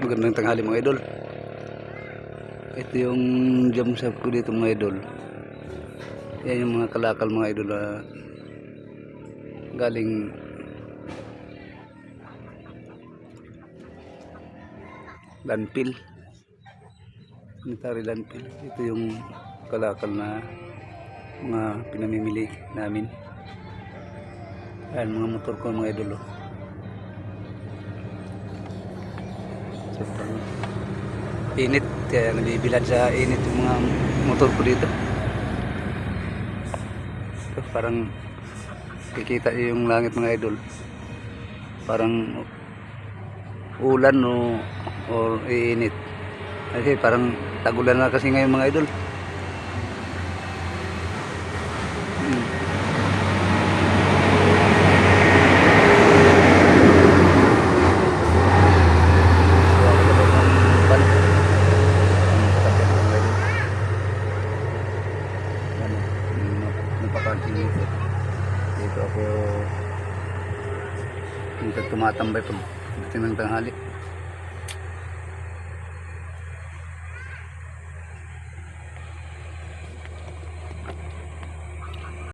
Magandang tanghali mga idol. Ito yung jam shop ko dito mga idol. Yan yung mga kalakal mga idol, galing landfill, sanitary landfill. Ito yung kalakal na mga pinamimili namin. Ayan mga motor ko mga idol. Sobrang init, kaya nabibilad sa init yung mga motor ko dito. Ito, parang kikita yung langit mga idol, parang ulan o iinit kasi parang tagulan na kasi ngayon mga idol. Dito ako tumatambay pag dating ng tanghali.